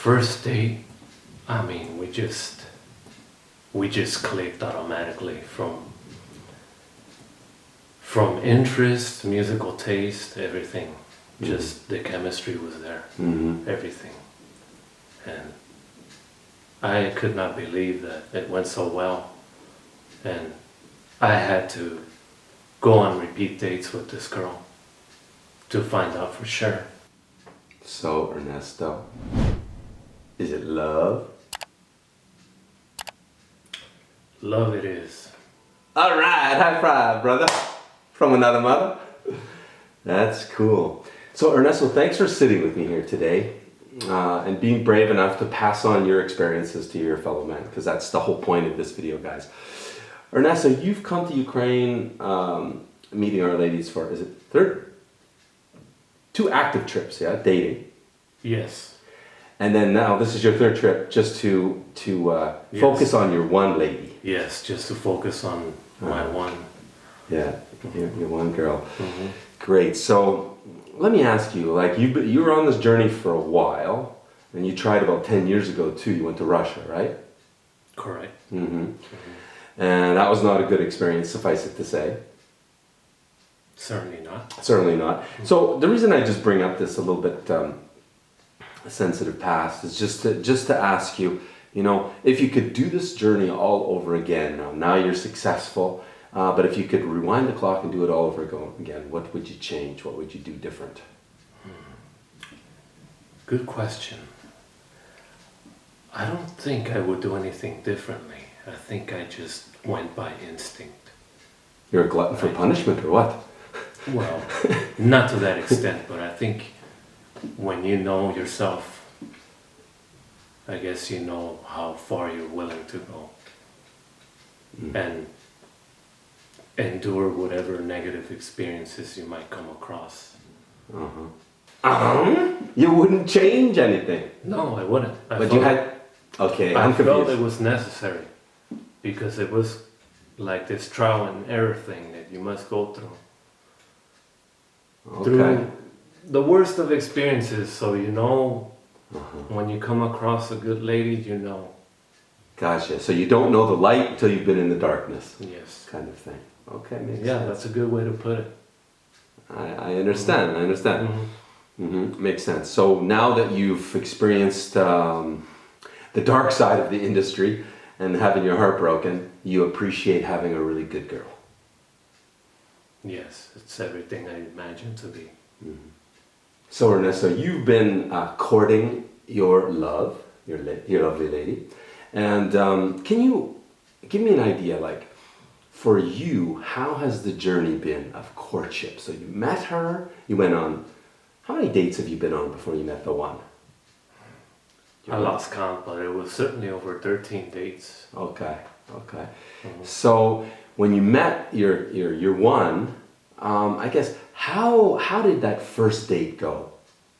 First date, I mean, we just clicked automatically from interest, musical taste, everything. Just the chemistry was there, everything. And I could not believe that it went so well. And I had to go on repeat dates with this girl to find out for sure. So, Ernesto, is it love? Love it is. All right, high five, brother. From another mother. That's cool. So, Ernesto, thanks for sitting with me here today and being brave enough to pass on your experiences to your fellow men, because that's the whole point of this video, guys. Ernesto, you've come to Ukraine meeting our ladies for, is it third? 2 active trips, yeah, dating. Yes. And then now this is your 3rd trip just to Yes. focus on your one lady. Yes, just to focus on my one. Yeah, your one girl. Great. So let me ask you, like you were on this journey for a while, and you tried about 10 years ago too. You went to Russia, right? Correct. And that was not a good experience, suffice it to say. Certainly not. Certainly not. So the reason I just bring up this a little bit sensitive past is just to ask you, you know, if you could do this journey all over again. Now you're successful, but if you could rewind the clock and do it all over again, what would you change? What would you do different? Good question. I don't think I would do anything differently. I think I just went by instinct. You're a glutton for punishment or what? Well, not to that extent, but I think when you know yourself, I guess you know how far you're willing to go and endure whatever negative experiences you might come across. You wouldn't change anything. No, I wouldn't. But you had... Okay, I'm I felt confused. it was necessary because it was like this trial and error thing that you must go through. Okay. Through the worst of experiences, so you know when you come across a good lady, you know. Gotcha. So you don't know the light until you've been in the darkness. Yes. Kind of thing. Okay, makes Yeah, sense. that's a good way to put it. I understand. I understand. Makes sense. So now that you've experienced the dark side of the industry and having your heart broken, you appreciate having a really good girl. Yes, it's everything I imagined to be. So Ernesto, you've been courting your love, your lovely lady, and can you give me an idea, like, for you, how has the journey been of courtship? So you met her, you went on, how many dates have you been on before you met the one? I lost count, but it was certainly over 13 dates. Okay. So when you met your one, I guess how did that first date go?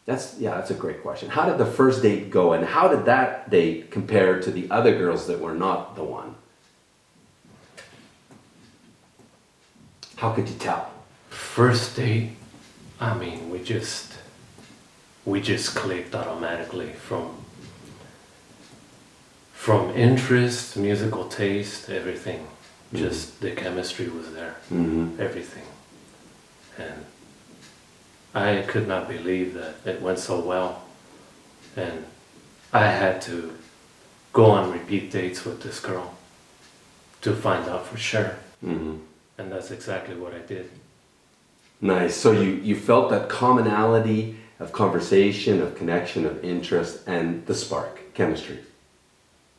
That's a great question. How did the first date go, and how did that date compare to the other girls that were not the one? How could you tell? First date, I mean, we just clicked automatically from interest, musical taste, everything. Just the chemistry was there, everything. And I could not believe that it went so well. And I had to go on repeat dates with this girl to find out for sure. And that's exactly what I did. Nice. So you felt that commonality of conversation, of connection, of interest, and the spark, chemistry.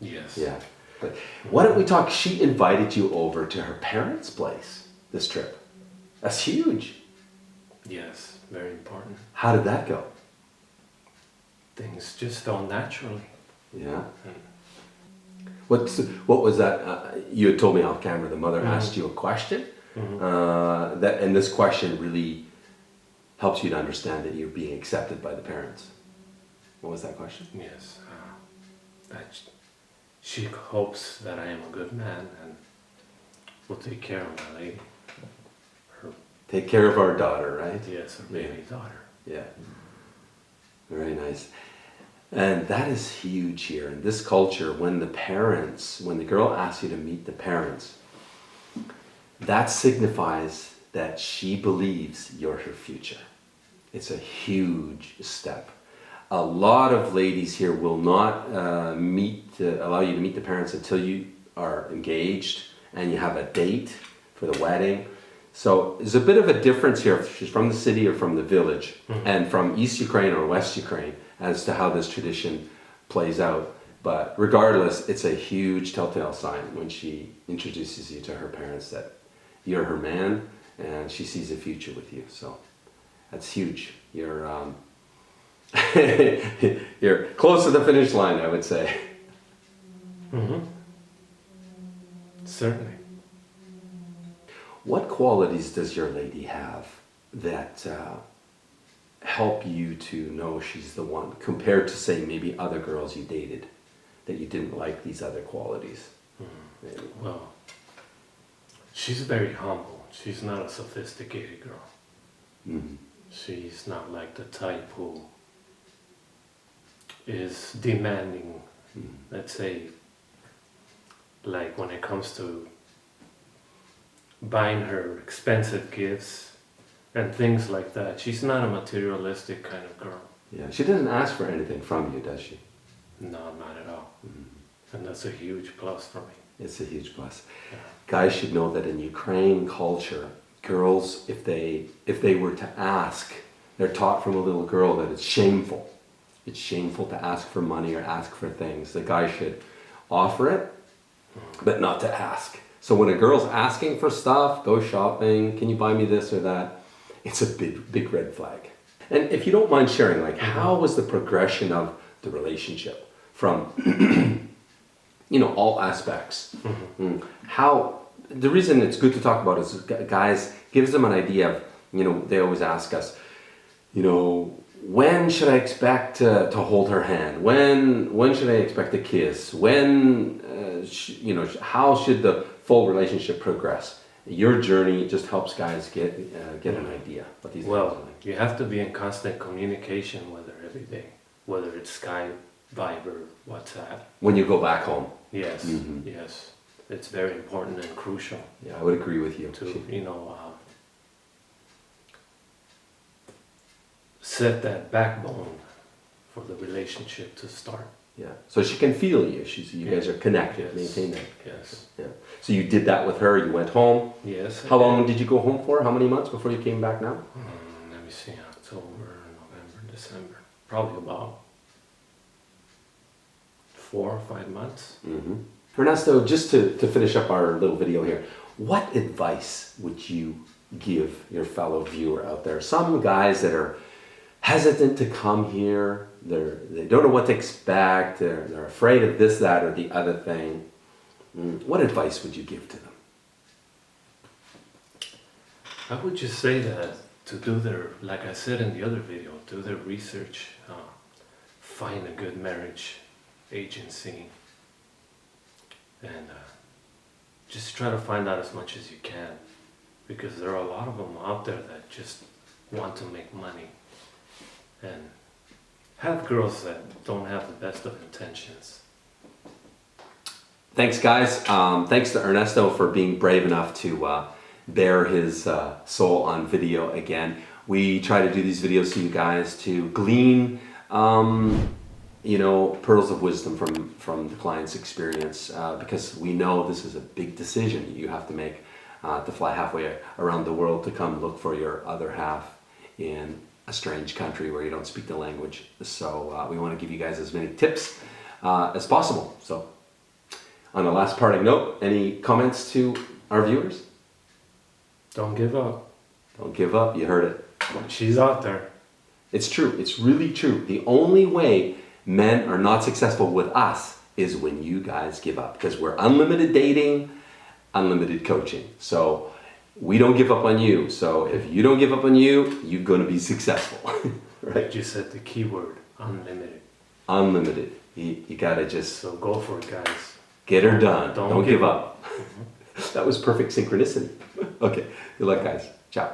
Yes. Yeah. But why don't we talk? She invited you over to her parents' place this trip. That's huge. Yes, very important. How did that go? Things just fell naturally. Yeah. What was that? You had told me off camera the mother asked you a question. And this question really helps you to understand that you're being accepted by the parents. What was that question? Yes. That she hopes that I am a good man and will take care of my lady. Take care of our daughter, right? Yes, her baby daughter. Yeah. Very nice. And that is huge here in this culture. When the girl asks you to meet the parents, that signifies that she believes you're her future. It's a huge step. A lot of ladies here will not allow you to meet the parents until you are engaged and you have a date for the wedding. So there's a bit of a difference here if she's from the city or from the village, and from East Ukraine or West Ukraine as to how this tradition plays out. But regardless, it's a huge telltale sign when she introduces you to her parents that you're her man and she sees a future with you. So that's huge. You're you're close to the finish line, I would say. Certainly. What qualities does your lady have that help you to know she's the one, compared to, say, maybe other girls you dated that you didn't like these other qualities? Well, she's very humble. She's not a sophisticated girl. She's not like the type who is demanding, let's say, like when it comes to buying her expensive gifts and things like that. She's not a materialistic kind of girl. Yeah, she doesn't ask for anything from you, does she? No, not at all. And that's a huge plus for me. It's a huge plus. Yeah. Guys should know that in Ukraine culture, girls, if they were to ask, they're taught from a little girl that it's shameful. It's shameful to ask for money or ask for things. The guy should offer it, but not to ask. So when a girl's asking for stuff, go shopping, can you buy me this or that? It's a big red flag. And if you don't mind sharing, like, how was the progression of the relationship from, all aspects? How, the reason it's good to talk about is guys, gives them an idea of, they always ask us, when should I expect to hold her hand? When should I expect a kiss? How should the full relationship progress? Your journey just helps guys get an idea what these things are like. You have to be in constant communication with her every day, whether it's Skype, Viber, WhatsApp. When you go back home. Yes, yes. It's very important and crucial. Yeah, I would agree with you. To, set that backbone for the relationship to start. Yeah, so she can feel you. You guys are connected. Yes. Maintain that. Yes. Yeah. So you did that with her. You went home. Yes. How long did you go home for? How many months before you came back now? Let me see. October, November, December. Probably about 4 or 5 months. Ernesto, just to finish up our little video here, what advice would you give your fellow viewer out there? Some guys that are hesitant to come here, they don't know what to expect, they're afraid of this, that, or the other thing. What advice would you give to them? I would just say that to do their, like I said in the other video, do their research, find a good marriage agency, and just try to find out as much as you can, because there are a lot of them out there that just want to make money and have girls that don't have the best of intentions. Thanks, guys. Thanks to Ernesto for being brave enough to bare his soul on video again. We try to do these videos for you guys to glean, pearls of wisdom from the client's experience, because we know this is a big decision you have to make to fly halfway around the world to come look for your other half in a strange country where you don't speak the language. So we want to give you guys as many tips as possible. So on a last parting note, any comments to our viewers? Don't give up. Don't give up. You heard it. She's out there. It's true. It's really true. The only way men are not successful with us is when you guys give up, because we're unlimited dating, unlimited coaching. So we don't give up on you. So if you don't give up on you, you're going to be successful. Right? You said the key word, unlimited. Unlimited. You got to just... So go for it, guys. Get her done. Don't give up. Mm-hmm. That was perfect synchronicity. Okay. Good luck, guys. Ciao.